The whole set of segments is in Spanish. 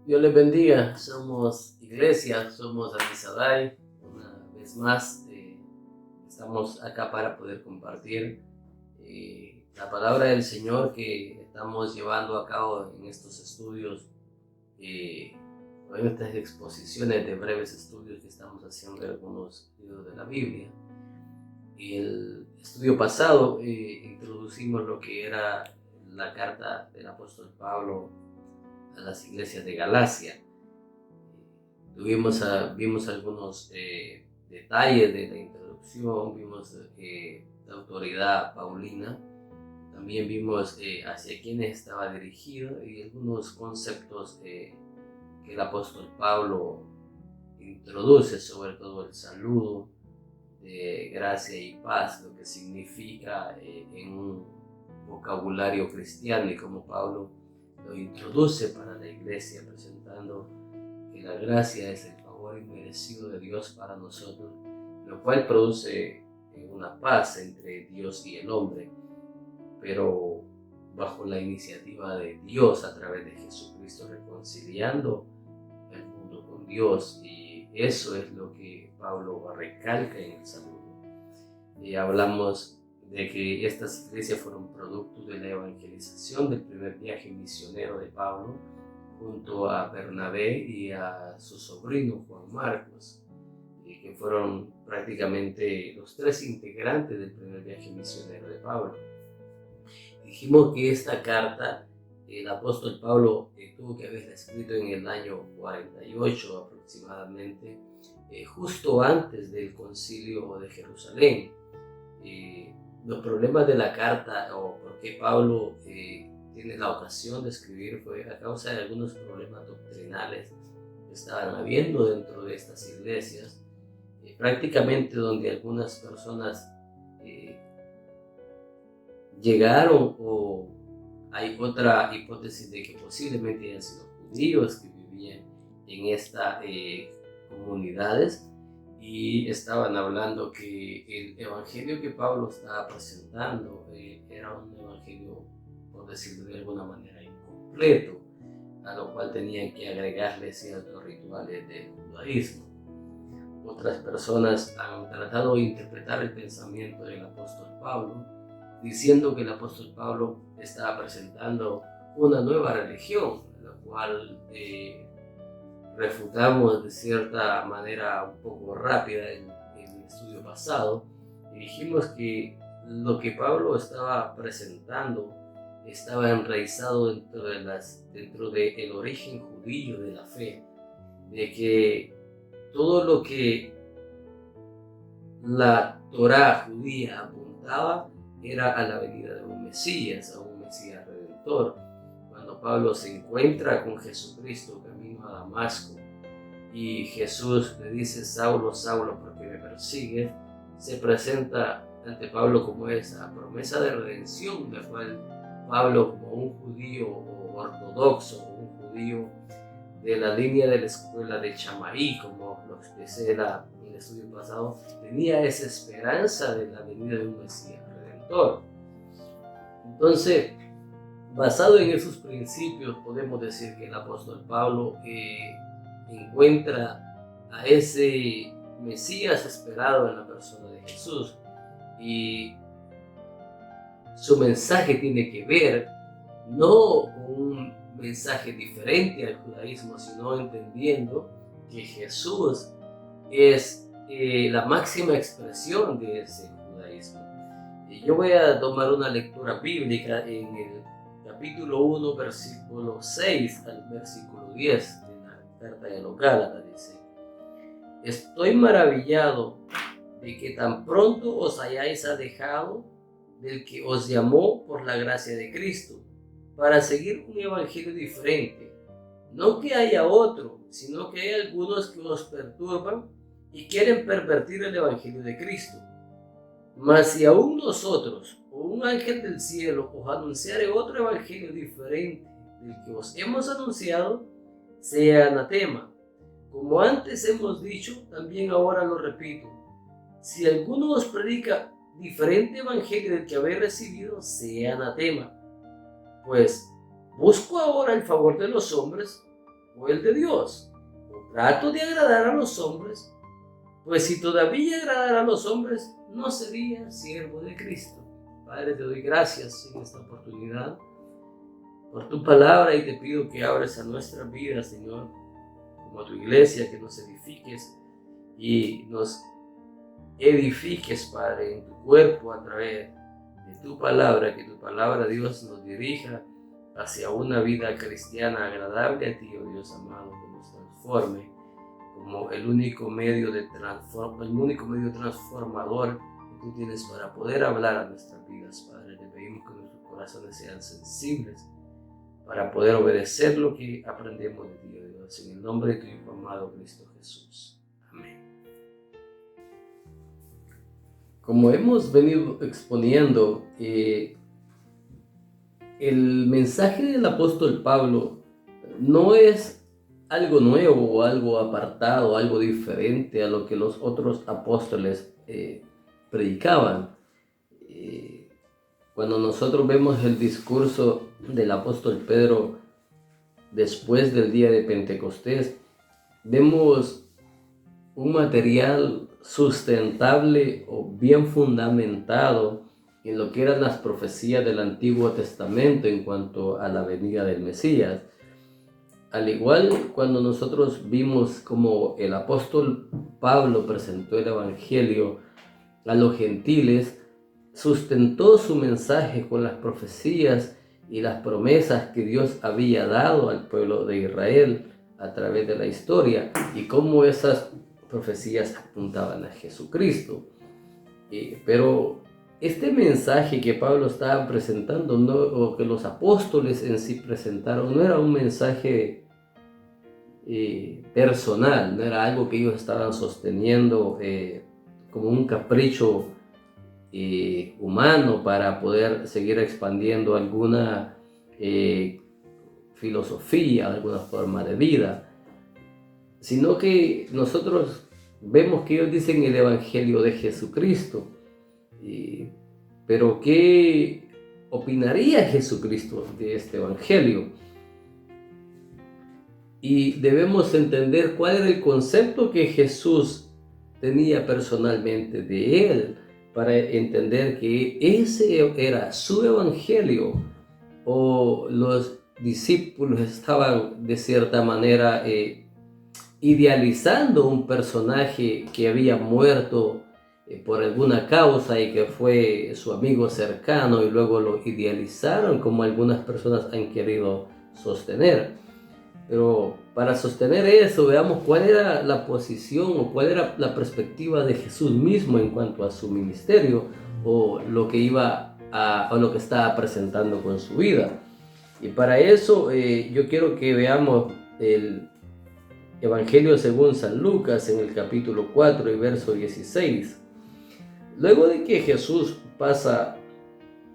Dios les bendiga, somos iglesia, somos Amisadai. Una vez más, estamos acá para poder compartir la palabra del Señor que estamos llevando a cabo en estos estudios, o en estas exposiciones de breves estudios que estamos haciendo de algunos libros de la Biblia. El estudio pasado introducimos lo que era la carta del apóstol Pablo a las iglesias de Galacia. Vimos algunos detalles de la introducción, vimos la autoridad paulina, también vimos hacia quiénes estaba dirigido y algunos conceptos que el apóstol Pablo introduce, sobre todo el saludo de gracia y paz, lo que significa en un vocabulario cristiano y como Pablo lo introduce para la iglesia, presentando que la gracia es el favor inmerecido de Dios para nosotros, lo cual produce una paz entre Dios y el hombre, pero bajo la iniciativa de Dios a través de Jesucristo, reconciliando el mundo con Dios. Y eso es lo que Pablo recalca en el saludo. Y hablamos de que estas iglesias fueron producto de la evangelización del primer viaje misionero de Pablo junto a Bernabé y a su sobrino Juan Marcos, que fueron prácticamente los tres integrantes del primer viaje misionero de Pablo. Dijimos que esta carta el apóstol Pablo tuvo que haberla escrito en el año 48 aproximadamente, justo antes del concilio de Jerusalén. Los problemas de la carta, o por qué Pablo tiene la ocasión de escribir, fue a causa de algunos problemas doctrinales que estaban habiendo dentro de estas iglesias, prácticamente donde algunas personas llegaron, o hay otra hipótesis de que posiblemente hayan sido judíos que vivían en estas comunidades, y estaban hablando que el evangelio que Pablo estaba presentando era un evangelio, por decirlo de alguna manera, incompleto, a lo cual tenían que agregarle ciertos rituales del judaísmo. Otras personas han tratado de interpretar el pensamiento del apóstol Pablo, diciendo que el apóstol Pablo estaba presentando una nueva religión, la cual refutamos de cierta manera un poco rápida en el estudio pasado, y dijimos que lo que Pablo estaba presentando estaba enraizado dentro del origen judío de la fe, de que todo lo que la Torá judía apuntaba era a la venida de un Mesías, a un Mesías redentor. Cuando Pablo se encuentra con Jesucristo camino a Damasco y Jesús le dice: Saulo, Saulo, ¿por qué me persigues?, se presenta ante Pablo como esa promesa de redención, la cual Pablo, como un judío ortodoxo, un judío de la línea de la escuela de Chamaí, como lo expresé en el estudio pasado, tenía esa esperanza de la venida de un Mesías redentor. Entonces, basado en esos principios, podemos decir que el apóstol Pablo encuentra a ese Mesías esperado en la persona de Jesús, y su mensaje tiene que ver no con un mensaje diferente al judaísmo, sino entendiendo que Jesús es la máxima expresión de ese judaísmo. Y yo voy a tomar una lectura bíblica en el capítulo 1, versículo 6 al versículo 10 de la carta de los Gálatas. Dice: estoy maravillado de que tan pronto os hayáis alejado del que os llamó por la gracia de Cristo, para seguir un evangelio diferente. No que haya otro, sino que hay algunos que os perturban y quieren pervertir el evangelio de Cristo. Mas si aún nosotros o un ángel del cielo os anunciare otro evangelio diferente del que os hemos anunciado, sea anatema. Como antes hemos dicho, también ahora lo repito: si alguno os predica diferente evangelio del que habéis recibido, sea anatema. Pues, ¿busco ahora el favor de los hombres o el de Dios? ¿O trato de agradar a los hombres? Pues si todavía agradara a los hombres, no sería siervo de Cristo. Padre, te doy gracias en esta oportunidad por tu palabra y te pido que abres a nuestras vidas, Señor, como a tu iglesia, que nos edifiques y nos edifiques, Padre, en tu cuerpo a través de tu palabra, que tu palabra, Dios, nos dirija hacia una vida cristiana agradable a ti, oh Dios amado, que nos transforme como el único medio transformador que tú tienes para poder hablar a nuestras vidas, Padre. Te pedimos que nuestros corazones sean sensibles para poder obedecer lo que aprendemos de ti, oh Dios, en el nombre de tu Hijo amado Cristo Jesús. Amén. Como hemos venido exponiendo, el mensaje del apóstol Pablo no es algo nuevo o algo apartado, algo diferente a lo que los otros apóstoles predicaban. Cuando nosotros vemos el discurso del apóstol Pedro después del día de Pentecostés, vemos un material sustentable o bien fundamentado en lo que eran las profecías del Antiguo Testamento en cuanto a la venida del Mesías. Al igual, cuando nosotros vimos como el apóstol Pablo presentó el Evangelio a los gentiles, sustentó su mensaje con las profecías y las promesas que Dios había dado al pueblo de Israel a través de la historia y cómo esas profecías apuntaban a Jesucristo. Pero este mensaje que Pablo estaba presentando, o que los apóstoles en sí presentaron, no era un mensaje personal, no era algo que ellos estaban sosteniendo como un capricho humano para poder seguir expandiendo alguna filosofía, alguna forma de vida, sino que nosotros vemos que ellos dicen el Evangelio de Jesucristo. Pero ¿qué opinaría Jesucristo de este Evangelio? Y debemos entender cuál era el concepto que Jesús tenía personalmente de él, para entender que ese era su Evangelio, o los discípulos estaban de cierta manera idealizando un personaje que había muerto por alguna causa y que fue su amigo cercano, y luego lo idealizaron como algunas personas han querido sostener. Pero para sostener eso, veamos cuál era la posición o cuál era la perspectiva de Jesús mismo en cuanto a su ministerio, o lo que lo que estaba presentando con su vida. Y para eso yo quiero que veamos el Evangelio según San Lucas en el capítulo 4 y verso 16. Luego de que Jesús pasa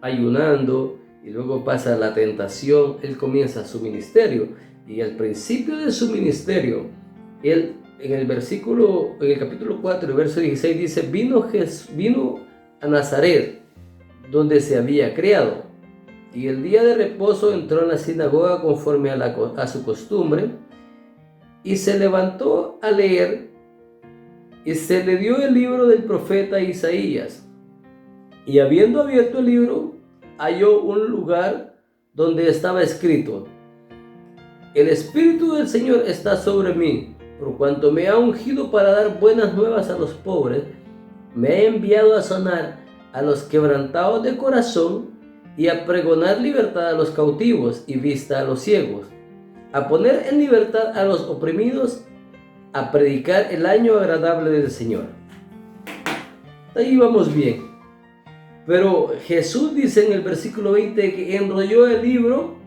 ayunando y luego pasa la tentación, él comienza su ministerio. Y al principio de su ministerio, él en el capítulo 4, verso 16 dice: vino a Nazaret, donde se había criado, y el día de reposo entró en la sinagoga conforme a su costumbre, y se levantó a leer, y se le dio el libro del profeta Isaías, y habiendo abierto el libro, halló un lugar donde estaba escrito: el Espíritu del Señor está sobre mí, por cuanto me ha ungido para dar buenas nuevas a los pobres, me ha enviado a sanar a los quebrantados de corazón, y a pregonar libertad a los cautivos y vista a los ciegos, a poner en libertad a los oprimidos, a predicar el año agradable del Señor. Ahí vamos bien. Pero Jesús dice en el versículo 20 que enrolló el libro,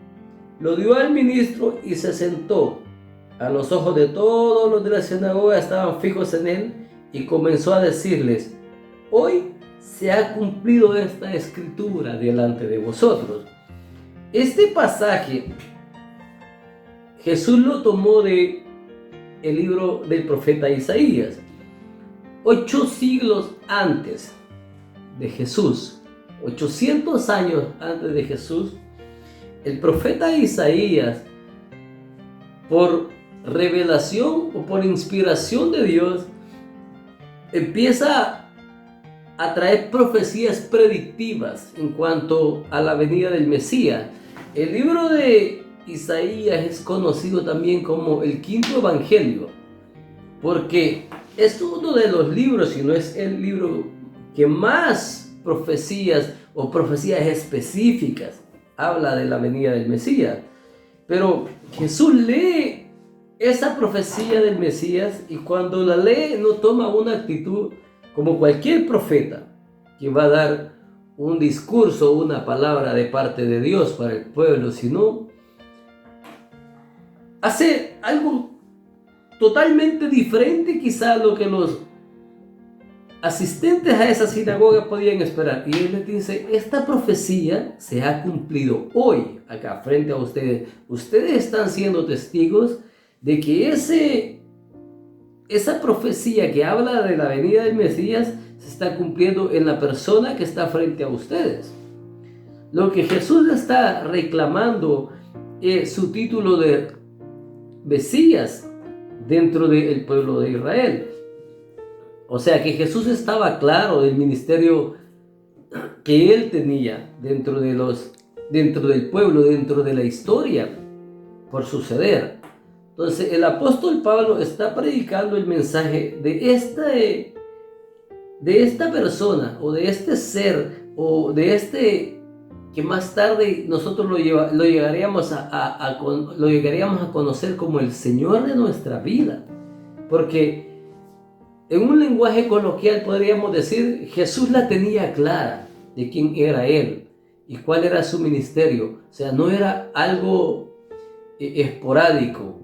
lo dio al ministro y se sentó. A los ojos de todos los de la sinagoga estaban fijos en él, y comenzó a decirles: hoy se ha cumplido esta escritura delante de vosotros. Este pasaje Jesús lo tomó de el libro del profeta Isaías. 8 siglos antes de Jesús, 800 años antes de Jesús, el profeta Isaías, por revelación o por inspiración de Dios, empieza a traer profecías predictivas en cuanto a la venida del Mesías. El libro de Isaías es conocido también como el quinto evangelio, porque es uno de los libros, si no es el libro que más profecías o profecías específicas habla de la venida del Mesías. Pero Jesús lee esa profecía del Mesías y cuando la lee no toma una actitud como cualquier profeta que va a dar un discurso, una palabra de parte de Dios para el pueblo, sino hace algo totalmente diferente quizá a lo que los asistentes a esa sinagoga podían esperar. Y él les dice, esta profecía se ha cumplido hoy acá frente a ustedes. Ustedes están siendo testigos de que esa profecía que habla de la venida del Mesías se está cumpliendo en la persona que está frente a ustedes. Lo que Jesús está reclamando es su título de Mesías dentro del pueblo de Israel. O sea que Jesús estaba claro del ministerio que él tenía dentro del pueblo, dentro de la historia por suceder. Entonces el apóstol Pablo está predicando el mensaje de esta persona o de este ser o de este que más tarde nosotros lo llegaríamos a conocer como el Señor de nuestra vida. Porque en un lenguaje coloquial podríamos decir, Jesús la tenía clara de quién era Él y cuál era su ministerio. O sea, no era algo esporádico.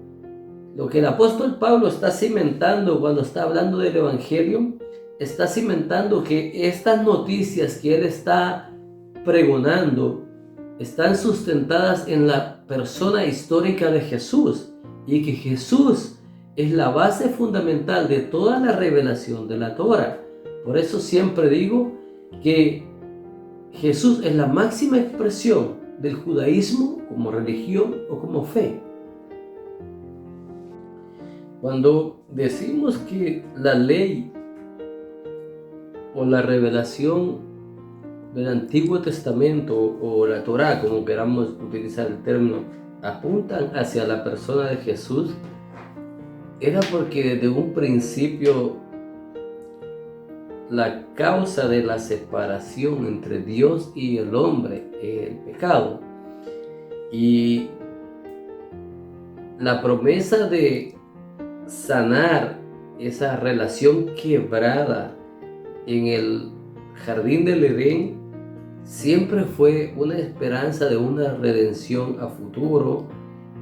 Lo que el apóstol Pablo está cimentando cuando está hablando del Evangelio, está cimentando que estas noticias que él está pregonando están sustentadas en la persona histórica de Jesús y que Jesús es la base fundamental de toda la revelación de la Torá. Por eso siempre digo que Jesús es la máxima expresión del judaísmo como religión o como fe. Cuando decimos que la ley o la revelación del Antiguo Testamento o la Torá, como queramos utilizar el término, apuntan hacia la persona de Jesús, era porque desde un principio la causa de la separación entre Dios y el hombre es el pecado. Y la promesa de sanar esa relación quebrada en el jardín del Edén siempre fue una esperanza de una redención a futuro,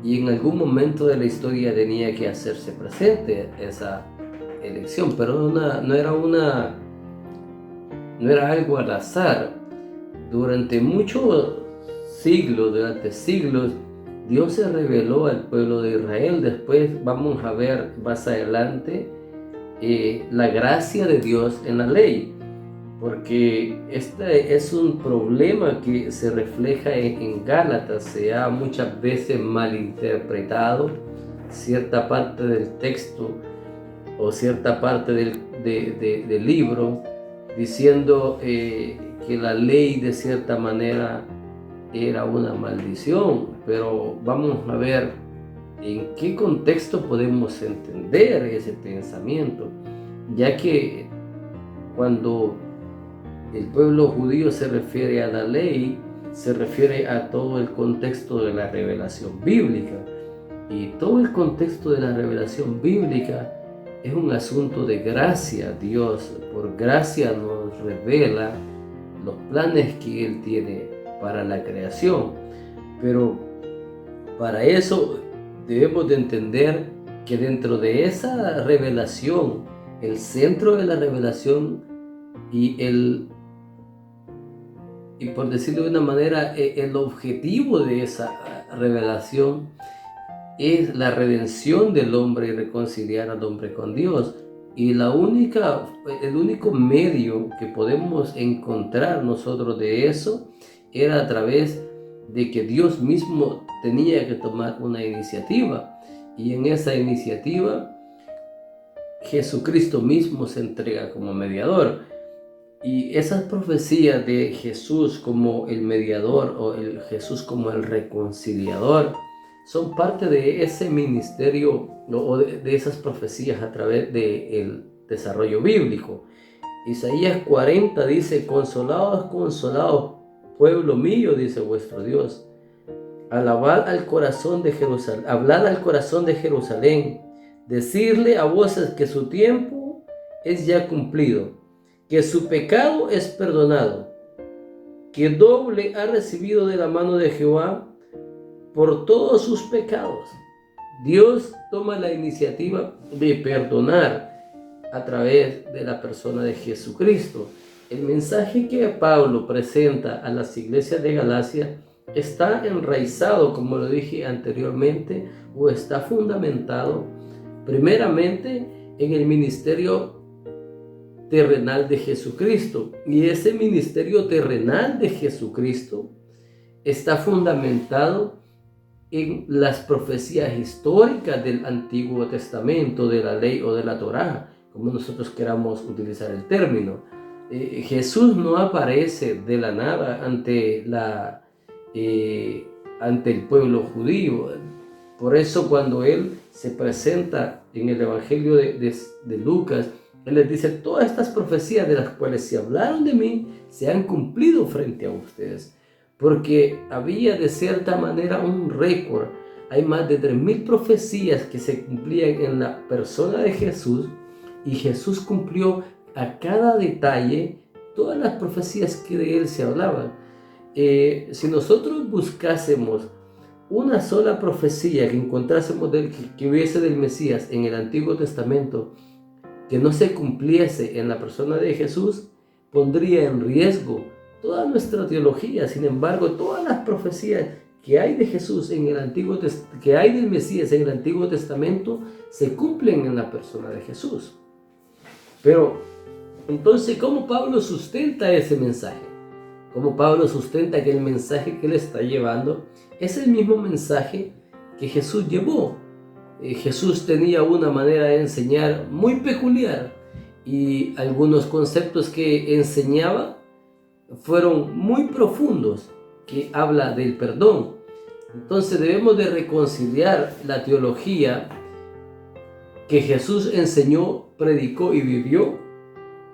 y en algún momento de la historia tenía que hacerse presente esa elección, pero no era algo al azar. Durante muchos siglos, Dios se reveló al pueblo de Israel. Después vamos a ver más adelante la gracia de Dios en la ley, porque este es un problema que se refleja en Gálatas. Se ha muchas veces malinterpretado cierta parte del texto o cierta parte del libro, diciendo que la ley de cierta manera era una maldición. Pero vamos a ver en qué contexto podemos entender ese pensamiento, ya que cuando el pueblo judío se refiere a la ley, se refiere a todo el contexto de la revelación bíblica, y todo el contexto de la revelación bíblica es un asunto de gracia. Dios por gracia nos revela los planes que Él tiene para la creación, pero para eso debemos de entender que dentro de esa revelación, el centro de la revelación y por decirlo de una manera, el objetivo de esa revelación es la redención del hombre y reconciliar al hombre con Dios. Y el único medio que podemos encontrar nosotros de eso era a través de que Dios mismo tenía que tomar una iniciativa. Y en esa iniciativa, Jesucristo mismo se entrega como mediador. Y esas profecías de Jesús como el mediador o el Jesús como el reconciliador son parte de ese ministerio o de esas profecías a través del desarrollo bíblico. Isaías 40 dice: consolados, consolados, pueblo mío, dice vuestro Dios. Alabad al corazón de Jerusalén, hablad al corazón de Jerusalén, decirle a voces que su tiempo es ya cumplido, que su pecado es perdonado, que doble ha recibido de la mano de Jehová por todos sus pecados. Dios toma la iniciativa de perdonar a través de la persona de Jesucristo. El mensaje que Pablo presenta a las iglesias de Galacia está enraizado, como lo dije anteriormente, o está fundamentado primeramente en el ministerio terrenal de Jesucristo. Y ese ministerio terrenal de Jesucristo está fundamentado en las profecías históricas del Antiguo Testamento, de la ley o de la Torá, como nosotros queramos utilizar el término. Jesús no aparece de la nada ante el pueblo judío. Por eso cuando Él se presenta en el Evangelio de Lucas, Él les dice: todas estas profecías de las cuales se hablaron de mí se han cumplido frente a ustedes. Porque había de cierta manera un récord. Hay más de 3,000 profecías que se cumplían en la persona de Jesús, y Jesús cumplió a cada detalle todas las profecías que de Él se hablaban. Si nosotros buscásemos una sola profecía que encontrásemos que hubiese del Mesías en el Antiguo Testamento que no se cumpliese en la persona de Jesús, pondría en riesgo toda nuestra teología. Sin embargo, todas las profecías que hay de Jesús en el que hay del Mesías en el Antiguo Testamento se cumplen en la persona de Jesús. Pero entonces, ¿cómo Pablo sustenta ese mensaje? ¿Cómo Pablo sustenta que el mensaje que él está llevando es el mismo mensaje que Jesús llevó? Jesús tenía una manera de enseñar muy peculiar, y algunos conceptos que enseñaba fueron muy profundos, que habla del perdón. Entonces debemos de reconciliar la teología que Jesús enseñó, predicó y vivió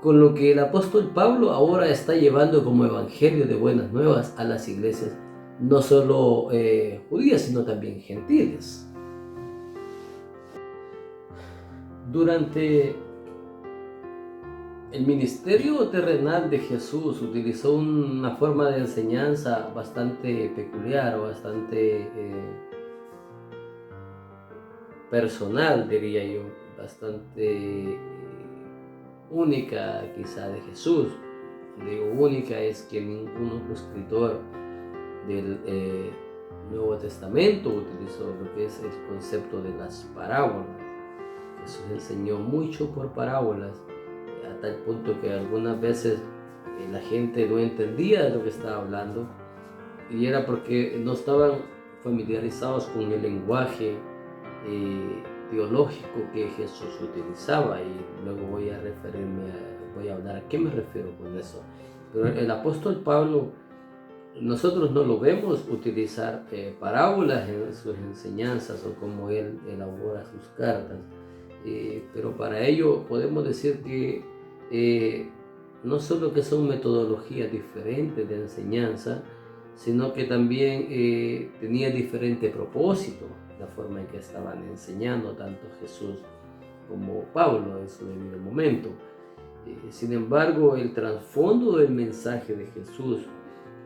con lo que el apóstol Pablo ahora está llevando como evangelio de buenas nuevas a las iglesias, no solo judías, sino también gentiles. Durante el ministerio terrenal de Jesús utilizó una forma de enseñanza bastante peculiar o bastante personal, diría yo, bastante única quizá de Jesús. Digo única es que ningún otro escritor del Nuevo Testamento utilizó lo que es el concepto de las parábolas. Jesús enseñó mucho por parábolas, a tal punto que algunas veces la gente no entendía de lo que estaba hablando, y era porque no estaban familiarizados con el lenguaje teológico que Jesús utilizaba. Y luego voy a hablar a qué me refiero con eso. Pero el apóstol Pablo, nosotros no lo vemos utilizar parábolas en sus enseñanzas o como él elabora sus cartas. Pero para ello podemos decir que no solo que son metodologías diferentes de enseñanza, sino que también tenía diferente propósito la forma en que estaban enseñando tanto Jesús como Pablo en su debido momento. Sin embargo, el trasfondo del mensaje de Jesús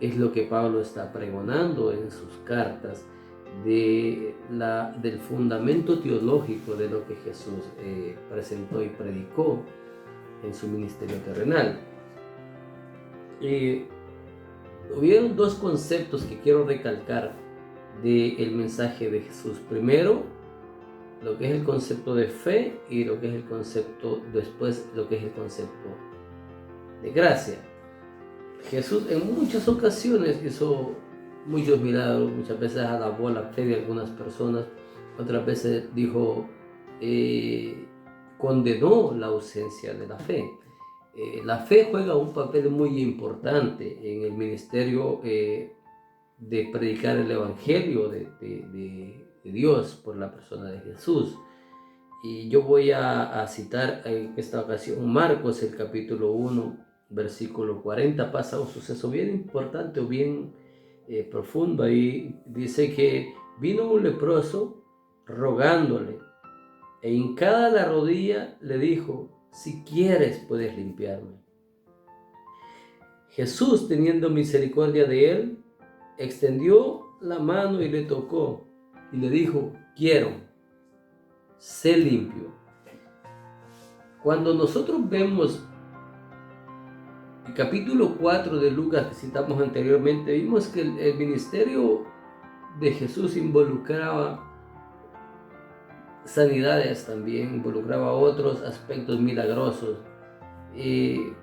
es lo que Pablo está pregonando en sus cartas, del fundamento teológico de lo que Jesús presentó y predicó en su ministerio terrenal. Hubieron dos conceptos que quiero recalcar del mensaje de Jesús. Primero, lo que es el concepto de fe, y lo que es el concepto después, lo que es el concepto de gracia. Jesús en muchas ocasiones hizo muchos milagros, muchas veces alabó la fe de algunas personas, otras veces dijo, condenó la ausencia de la fe. La fe juega un papel muy importante en el ministerio de predicar el Evangelio de Dios por la persona de Jesús. Y yo voy a citar en esta ocasión Marcos, el capítulo 1, versículo 40, pasa un suceso bien importante o bien profundo. Ahí dice que vino un leproso rogándole, e hincada la rodilla le dijo, si quieres puedes limpiarme. Jesús, teniendo misericordia de él, extendió la mano y le tocó y le dijo, quiero, sé limpio. Cuando nosotros vemos el capítulo 4 de Lucas que citamos anteriormente, vimos que el ministerio de Jesús involucraba sanidades también, involucraba otros aspectos milagrosos.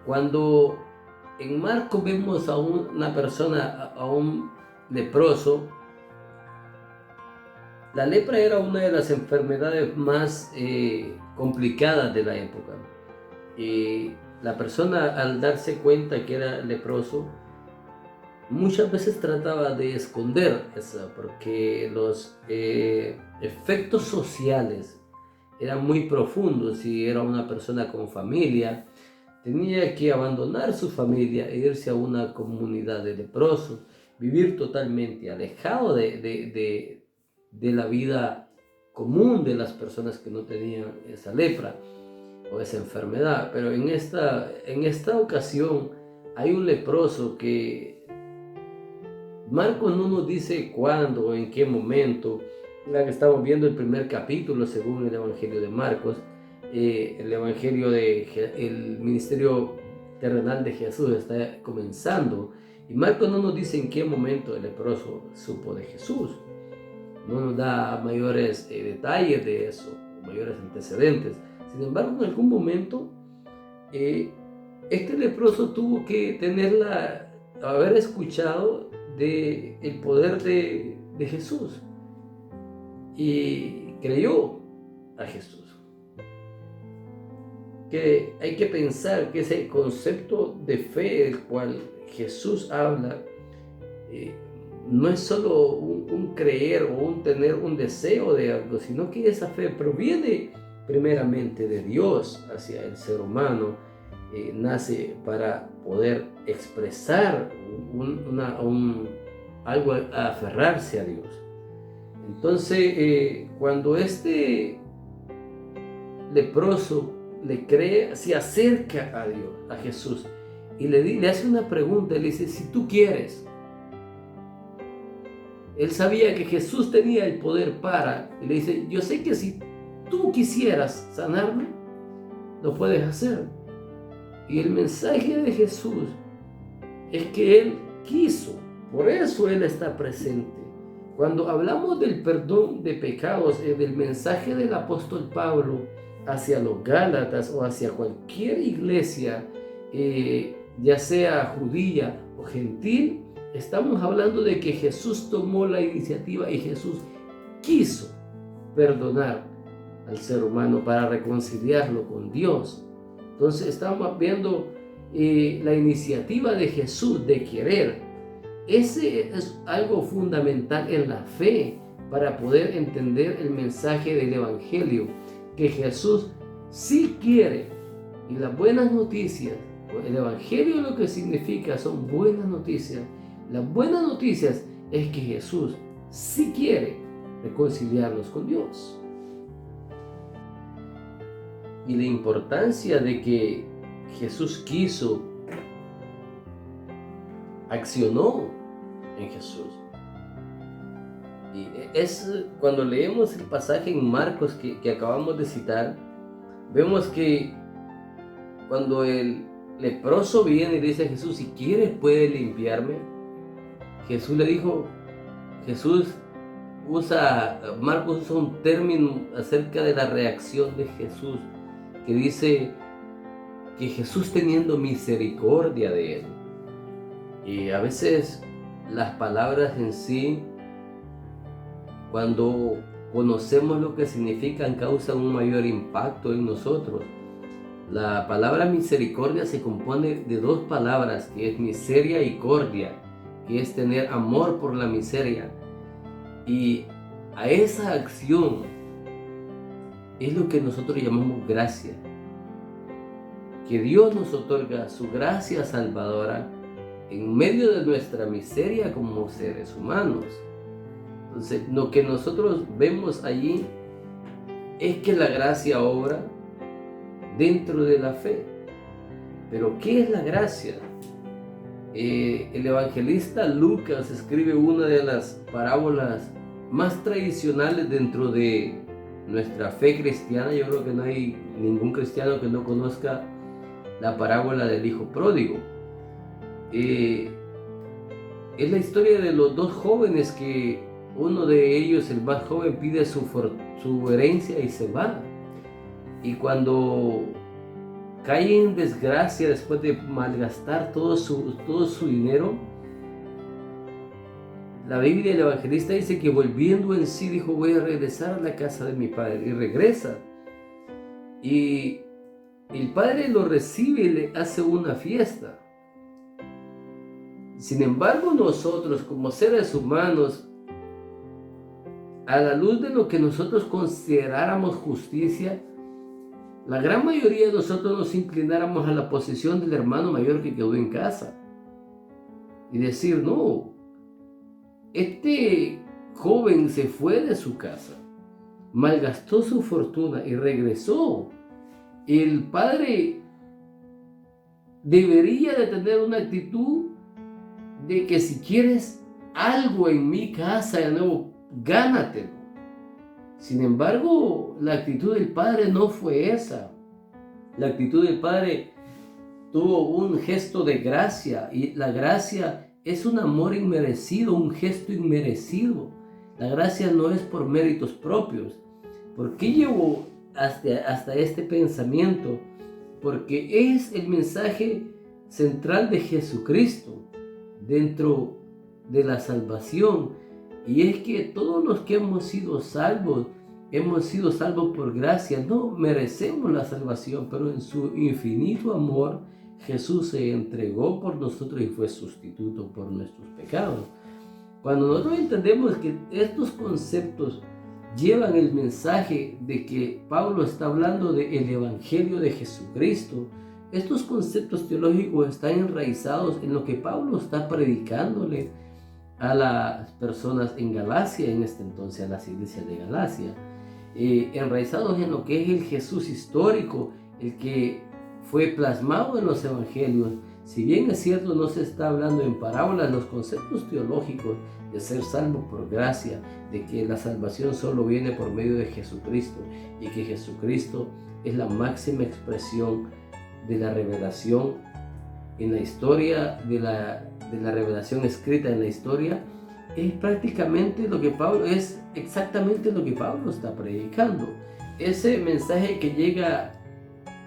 Cuando en Marcos vemos a una persona, a un leproso, la lepra era una de las enfermedades más complicadas de la época. La persona, al darse cuenta que era leproso, muchas veces trataba de esconder eso, porque los efectos sociales eran muy profundos. Si era una persona con familia, tenía que abandonar su familia e irse a una comunidad de leprosos, vivir totalmente alejado de la vida común de las personas que no tenían esa lepra o esa enfermedad. Pero en esta ocasión hay un leproso que Marcos no nos dice cuándo o en qué momento. Estamos viendo el primer capítulo según el Evangelio de Marcos. El Evangelio el ministerio terrenal de Jesús está comenzando, y Marcos no nos dice en qué momento el leproso supo de Jesús. No nos da mayores detalles de eso, mayores antecedentes. Sin embargo, en algún momento este leproso tuvo que haber escuchado del poder de Jesús y creyó a Jesús. Que hay que pensar que ese concepto de fe del cual Jesús habla no es solo un creer o un tener un deseo de algo, sino que esa fe proviene primeramente de Dios hacia el ser humano. Nace para poder expresar algo, a aferrarse a Dios. Entonces, cuando este leproso le cree, se acerca a Dios, a Jesús, y le hace una pregunta, le dice, si tú quieres. Él sabía que Jesús tenía el poder y le dice, yo sé que si tú quisieras sanarme, lo puedes hacer. Y el mensaje de Jesús es que Él quiso, por eso Él está presente. Cuando hablamos del perdón de pecados, del mensaje del apóstol Pablo hacia los Gálatas o hacia cualquier iglesia, ya sea judía o gentil, estamos hablando de que Jesús tomó la iniciativa y Jesús quiso perdonar al ser humano para reconciliarlo con Dios. Entonces estamos viendo la iniciativa de Jesús de querer. Ese es algo fundamental en la fe para poder entender el mensaje del Evangelio, que Jesús sí quiere. Y las buenas noticias, el Evangelio lo que significa son buenas noticias. Las buenas noticias es que Jesús sí quiere reconciliarnos con Dios. Y la importancia de que Jesús quiso, accionó en Jesús. Y es cuando leemos el pasaje en Marcos que acabamos de citar, vemos que cuando el leproso viene y dice a Jesús, si quieres puedes limpiarme, Jesús le dijo, Marcos usa un término acerca de la reacción de Jesús, que dice que Jesús teniendo misericordia de él. Y a veces las palabras en sí, cuando conocemos lo que significan, causan un mayor impacto en nosotros. La palabra misericordia se compone de dos palabras, que es miseria y cordia, que es tener amor por la miseria. Y a esa acción es lo que nosotros llamamos gracia. Que Dios nos otorga su gracia salvadora en medio de nuestra miseria como seres humanos. Entonces, lo que nosotros vemos allí es que la gracia obra dentro de la fe. Pero ¿qué es la gracia? El evangelista Lucas escribe una de las parábolas más tradicionales dentro de nuestra fe cristiana. Yo creo que no hay ningún cristiano que no conozca la parábola del hijo pródigo. Es la historia de los dos jóvenes que uno de ellos, el más joven, pide su herencia y se va. Y cuando cae en desgracia después de malgastar todo su dinero, la Biblia, el evangelista dice que volviendo en sí dijo: voy a regresar a la casa de mi padre. Y regresa. Y el padre lo recibe y le hace una fiesta. Sin embargo, nosotros como seres humanos, a la luz de lo que nosotros consideráramos justicia, la gran mayoría de nosotros nos inclináramos a la posición del hermano mayor que quedó en casa y decir: no, este joven se fue de su casa, malgastó su fortuna y regresó. El padre debería de tener una actitud de que si quieres algo en mi casa de nuevo, gánatelo. Sin embargo, la actitud del padre no fue esa. La actitud del padre tuvo un gesto de gracia, y la gracia es un amor inmerecido, un gesto inmerecido. La gracia no es por méritos propios. ¿Por qué llevo hasta este pensamiento? Porque es el mensaje central de Jesucristo dentro de la salvación. Y es que todos los que hemos sido salvos por gracia. No merecemos la salvación, pero en su infinito amor Jesús se entregó por nosotros y fue sustituto por nuestros pecados. Cuando nosotros entendemos que estos conceptos llevan el mensaje de que Pablo está hablando del Evangelio de Jesucristo, estos conceptos teológicos están enraizados en lo que Pablo está predicándole a las personas en Galacia, en este entonces a las iglesias de Galacia, enraizados en lo que es el Jesús histórico, el que fue plasmado en los evangelios. Si bien es cierto, no se está hablando en parábolas, los conceptos teológicos de ser salvo por gracia, de que la salvación solo viene por medio de Jesucristo y que Jesucristo es la máxima expresión de la revelación en la historia, de la revelación escrita en la historia, es exactamente lo que Pablo está predicando. Ese mensaje que llega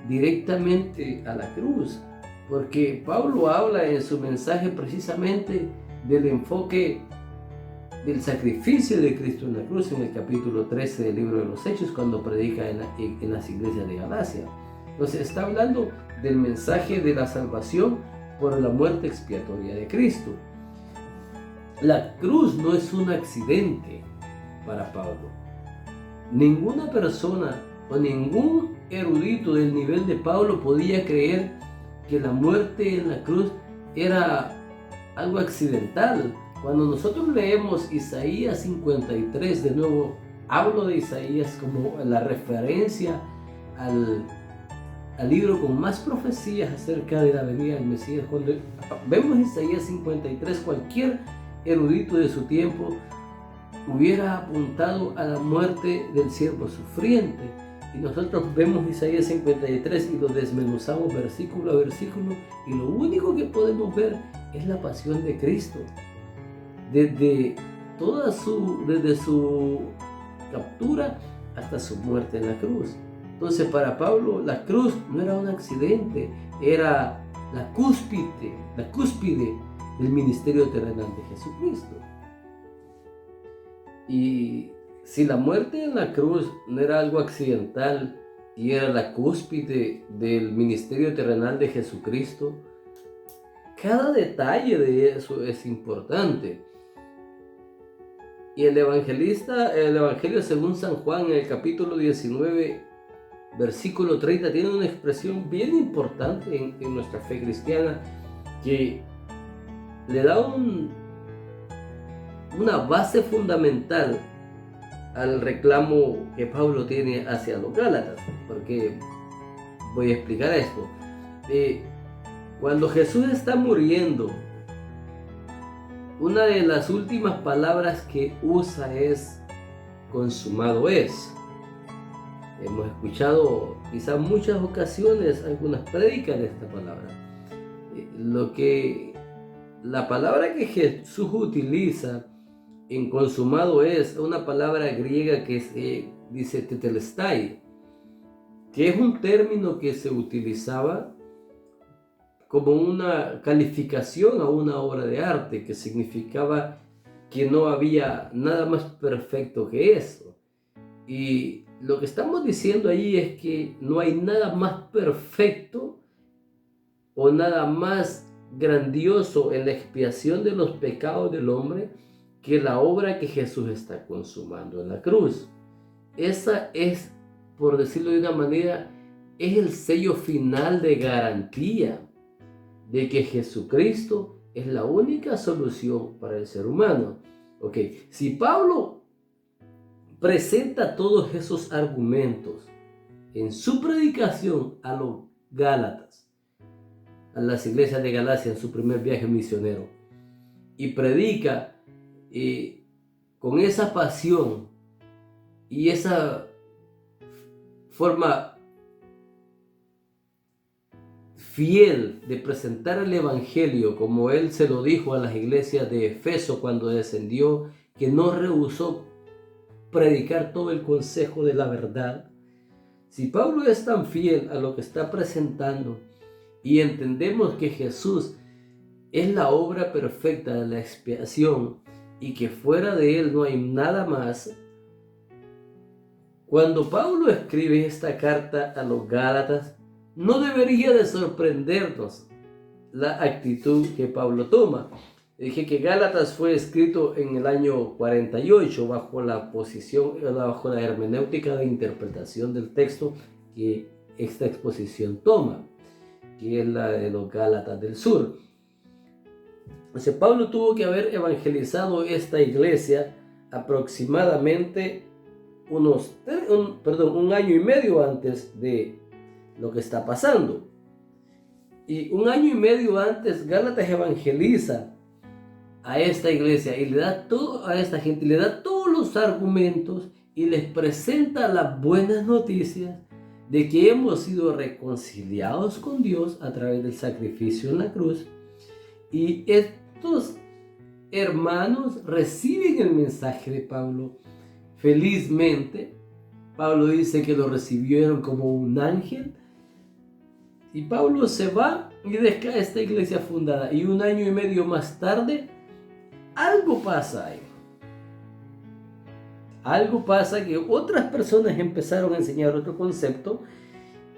directamente a la cruz, porque Pablo habla en su mensaje precisamente del enfoque del sacrificio de Cristo en la cruz, en el capítulo 13 del libro de los Hechos, cuando predica en las iglesias de Galacia. Entonces está hablando del mensaje de la salvación por la muerte expiatoria de Cristo. La cruz no es un accidente para Pablo. Ninguna persona o ningún erudito del nivel de Pablo podía creer que la muerte en la cruz era algo accidental. Cuando nosotros leemos Isaías 53, de nuevo hablo de Isaías como la referencia al libro con más profecías acerca de la venida del Mesías. Cuando vemos Isaías 53, cualquier erudito de su tiempo hubiera apuntado a la muerte del siervo sufriente. Y nosotros vemos Isaías 53 y lo desmenuzamos versículo a versículo, y lo único que podemos ver es la pasión de Cristo. Desde su captura hasta su muerte en la cruz. Entonces, para Pablo, la cruz no era un accidente, era la cúspide del ministerio terrenal de Jesucristo. Y si la muerte en la cruz no era algo accidental y era la cúspide del ministerio terrenal de Jesucristo, cada detalle de eso es importante. Y el Evangelio según San Juan, en el capítulo 19, versículo 30, tiene una expresión bien importante en nuestra fe cristiana que le da una base fundamental al reclamo que Pablo tiene hacia los Gálatas. Porque voy a explicar esto. Cuando Jesús está muriendo, una de las últimas palabras que usa es consumado es. Hemos escuchado quizá muchas ocasiones algunas prédicas de esta palabra. La palabra que Jesús utiliza en consumado es una palabra griega que dice tetelestai, que es un término que se utilizaba como una calificación a una obra de arte, que significaba que no había nada más perfecto que eso. Y lo que estamos diciendo ahí es que no hay nada más perfecto o nada más grandioso en la expiación de los pecados del hombre que la obra que Jesús está consumando en la cruz. Esa es, por decirlo de una manera, es el sello final de garantía de que Jesucristo es la única solución para el ser humano. Si Pablo presenta todos esos argumentos en su predicación a los Gálatas, a las iglesias de Galacia en su primer viaje misionero, y predica con esa pasión y esa forma fiel de presentar el Evangelio, como él se lo dijo a las iglesias de Efeso cuando descendió, que no rehusó predicar todo el consejo de la verdad. Si Pablo es tan fiel a lo que está presentando y entendemos que Jesús es la obra perfecta de la expiación y que fuera de él no hay nada más, cuando Pablo escribe esta carta a los Gálatas, no debería de sorprendernos la actitud que Pablo toma. Dije que Gálatas fue escrito en el año 48 bajo la hermenéutica de interpretación del texto que esta exposición toma, que es la de los Gálatas del sur. Entonces Pablo tuvo que haber evangelizado esta iglesia aproximadamente un año y medio antes de lo que está pasando. Y un año y medio antes Gálatas evangeliza a esta iglesia y le da todo a esta gente, le da todos los argumentos y les presenta las buenas noticias de que hemos sido reconciliados con Dios a través del sacrificio en la cruz. Y estos hermanos reciben el mensaje de Pablo felizmente. Pablo dice que lo recibieron como un ángel. Y Pablo se va y deja esta iglesia fundada. Y un año y medio más tarde, algo pasa ahí. Algo pasa que otras personas empezaron a enseñar otro concepto.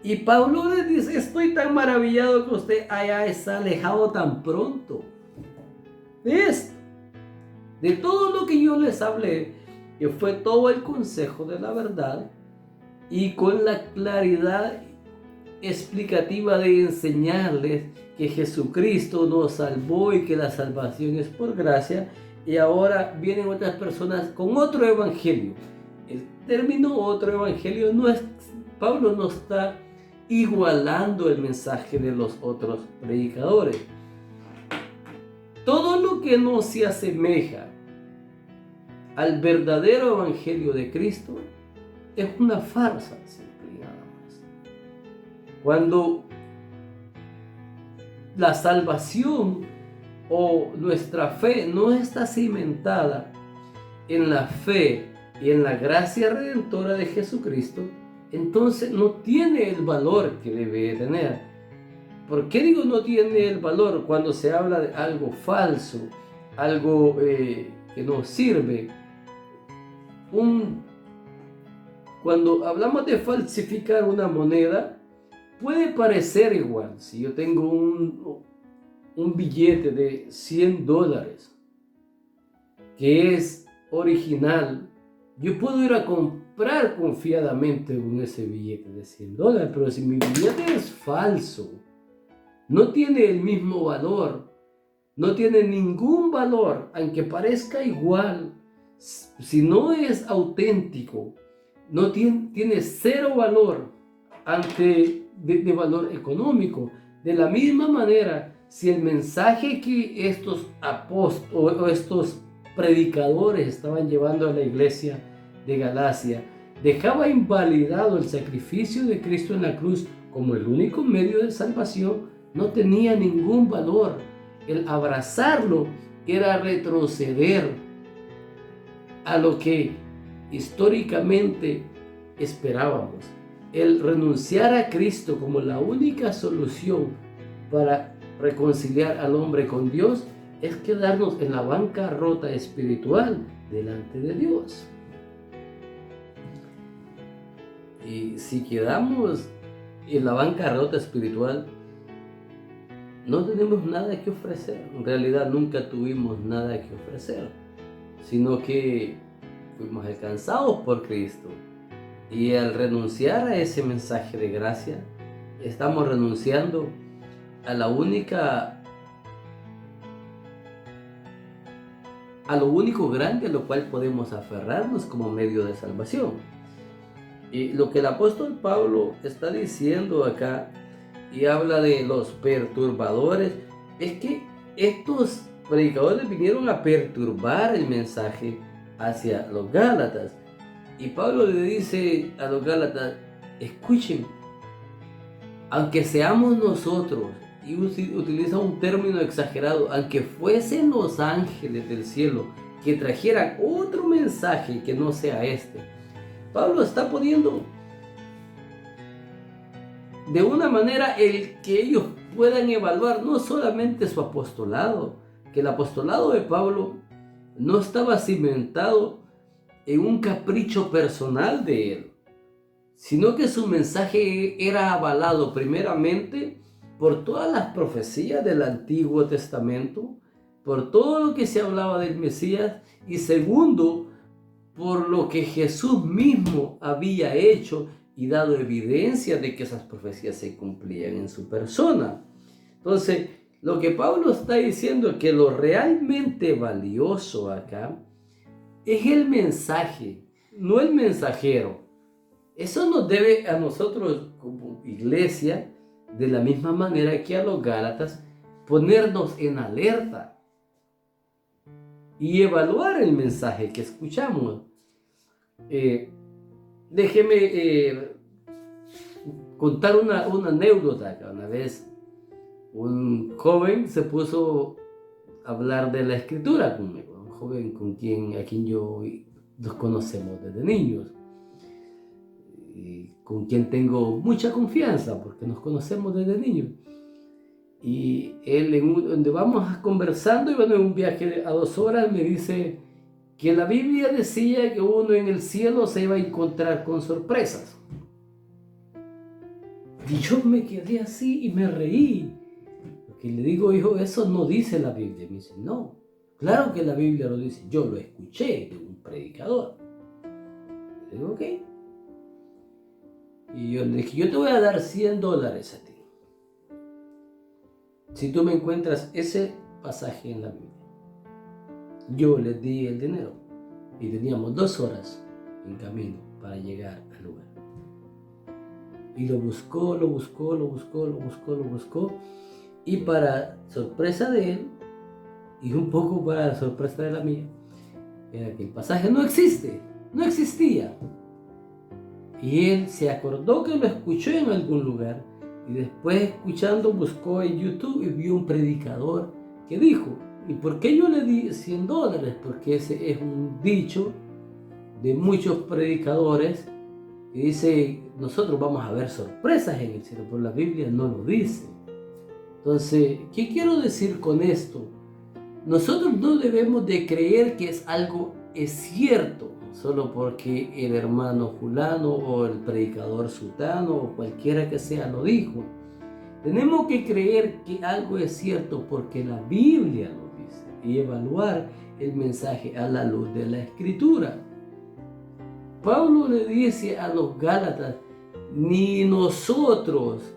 Y Pablo les dice: estoy tan maravillado que usted se ha alejado tan pronto de esto. De todo lo que yo les hablé, que fue todo el consejo de la verdad, y con la claridad explicativa de enseñarles que Jesucristo nos salvó y que la salvación es por gracia. Y ahora vienen otras personas con otro evangelio. El término otro evangelio no es, Pablo no está igualando el mensaje de los otros predicadores. Todo lo que no se asemeja al verdadero evangelio de Cristo es una farsa, simple y nada más. Cuando la salvación o nuestra fe no está cimentada en la fe y en la gracia redentora de Jesucristo, entonces no tiene el valor que debe tener. ¿Por qué digo no tiene el valor? Cuando se habla de algo falso, algo que no sirve, cuando hablamos de falsificar una moneda, puede parecer igual. Si yo tengo un billete de $100 que es original, yo puedo ir a comprar confiadamente con ese billete de $100, pero si mi billete es falso, no tiene el mismo valor, no tiene ningún valor, aunque parezca igual, si no es auténtico, no tiene cero valor de valor económico. De la misma manera, si el mensaje que estos apóstoles o estos predicadores estaban llevando a la iglesia de Galacia dejaba invalidado el sacrificio de Cristo en la cruz como el único medio de salvación, no tenía ningún valor. El abrazarlo era retroceder a lo que históricamente esperábamos. El renunciar a Cristo como la única solución para reconciliar al hombre con Dios es quedarnos en la bancarrota espiritual delante de Dios. Y si quedamos en la bancarrota espiritual, no tenemos nada que ofrecer. En realidad nunca tuvimos nada que ofrecer, sino que fuimos alcanzados por Cristo. Y al renunciar a ese mensaje de gracia, estamos renunciando a lo único grande a lo cual podemos aferrarnos como medio de salvación. Y lo que el apóstol Pablo está diciendo acá, y habla de los perturbadores, es que estos predicadores vinieron a perturbar el mensaje hacia los Gálatas. Y Pablo le dice a los Gálatas: escuchen, aunque seamos nosotros, y utiliza un término exagerado, aunque fuesen los ángeles del cielo que trajeran otro mensaje que no sea este, Pablo está poniendo de una manera el que ellos puedan evaluar no solamente su apostolado, que el apostolado de Pablo no estaba cimentado en un capricho personal de él, sino que su mensaje era avalado primeramente por todas las profecías del Antiguo Testamento, por todo lo que se hablaba del Mesías, y segundo, por lo que Jesús mismo había hecho y dado evidencia de que esas profecías se cumplían en su persona. Entonces, lo que Pablo está diciendo es que lo realmente valioso acá es el mensaje, no el mensajero. Eso nos debe a nosotros como iglesia, de la misma manera que a los Gálatas, ponernos en alerta y evaluar el mensaje que escuchamos. Déjeme contar una anécdota. Una vez un joven se puso a hablar de la escritura conmigo, un joven a quien nos conocemos desde niños, y con quien tengo mucha confianza porque nos conocemos desde niños. Y él, donde vamos conversando, y bueno, en un viaje a 2 horas, me dice que la Biblia decía que uno en el cielo se iba a encontrar con sorpresas. Y yo me quedé así y me reí, porque le digo: hijo, eso no dice la Biblia. Y me dice: no, claro que la Biblia lo dice, yo lo escuché de un predicador. Le digo: ok. Y yo le dije: yo te voy a dar $100 a ti si tú me encuentras ese pasaje en la Biblia. Yo les di el dinero y teníamos 2 horas en camino para llegar al lugar. Y lo buscó, y para sorpresa de él, y un poco para sorpresa de la mía, era que el pasaje no existía. Y él se acordó que lo escuchó en algún lugar, y después, escuchando, buscó en YouTube y vio un predicador que dijo: ¿y por qué yo le di $100? Porque ese es un dicho de muchos predicadores que dice: nosotros vamos a ver sorpresas en el cielo, pero la Biblia no lo dice. Entonces, ¿qué quiero decir con esto? Nosotros no debemos de creer que es algo es cierto solo porque el hermano fulano o el predicador sutano o cualquiera que sea lo dijo. Tenemos que creer que algo es cierto porque la Biblia lo dice y evaluar el mensaje a la luz de la Escritura. Pablo le dice a los Gálatas, ni nosotros,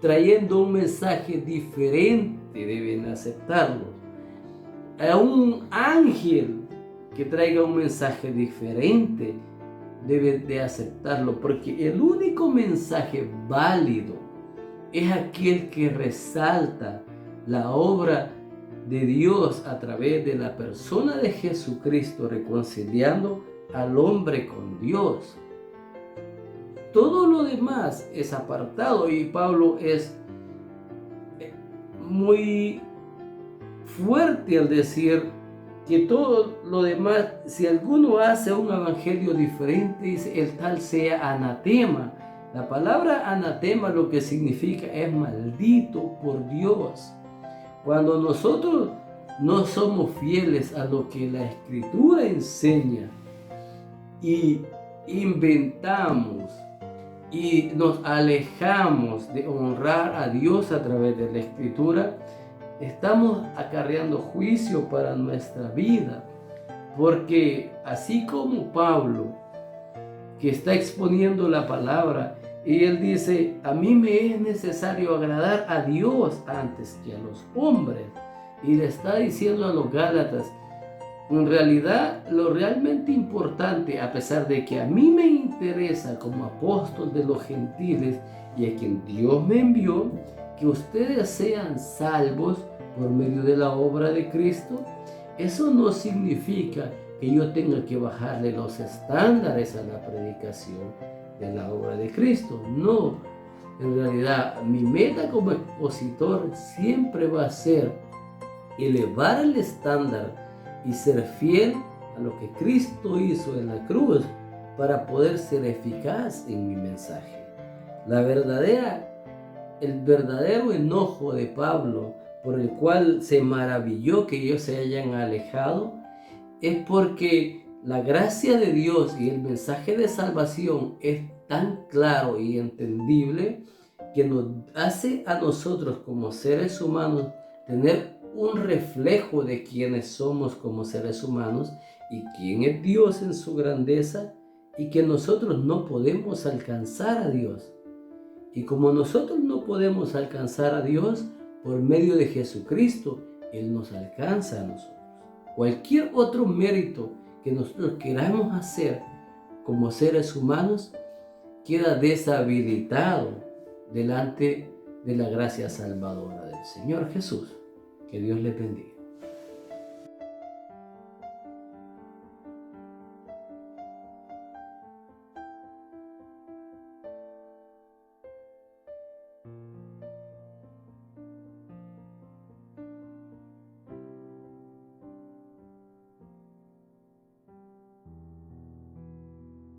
trayendo un mensaje diferente, deben aceptarlo. A un ángel que traiga un mensaje diferente, debe de aceptarlo, porque el único mensaje válido es aquel que resalta la obra de Dios a través de la persona de Jesucristo, reconciliando al hombre con Dios. Todo lo demás es apartado, y Pablo es muy fuerte al decir que todo lo demás, si alguno hace un evangelio diferente, dice, el tal sea anatema. La palabra anatema lo que significa es maldito por Dios. Cuando nosotros no somos fieles a lo que la Escritura enseña y inventamos y nos alejamos de honrar a Dios a través de la Escritura, estamos acarreando juicio para nuestra vida, porque así como Pablo, que está exponiendo la palabra, y él dice, a mí me es necesario agradar a Dios antes que a los hombres, y le está diciendo a los Gálatas, en realidad lo realmente importante, a pesar de que a mí me interesa como apóstol de los gentiles y a quien Dios me envió, que ustedes sean salvos por medio de la obra de Cristo, eso no significa que yo tenga que bajarle los estándares a la predicación de la obra de Cristo. No, en realidad mi meta como expositor siempre va a ser elevar el estándar y ser fiel a lo que Cristo hizo en la cruz para poder ser eficaz en mi mensaje. El verdadero enojo de Pablo, por el cual se maravilló que ellos se hayan alejado, es porque la gracia de Dios y el mensaje de salvación es tan claro y entendible que nos hace a nosotros como seres humanos tener un reflejo de quiénes somos como seres humanos y quién es Dios en su grandeza, y que nosotros no podemos alcanzar a Dios. Y como nosotros no podemos alcanzar a Dios por medio de Jesucristo, Él nos alcanza a nosotros. Cualquier otro mérito que nosotros queramos hacer como seres humanos queda deshabilitado delante de la gracia salvadora del Señor Jesús. Que Dios les bendiga.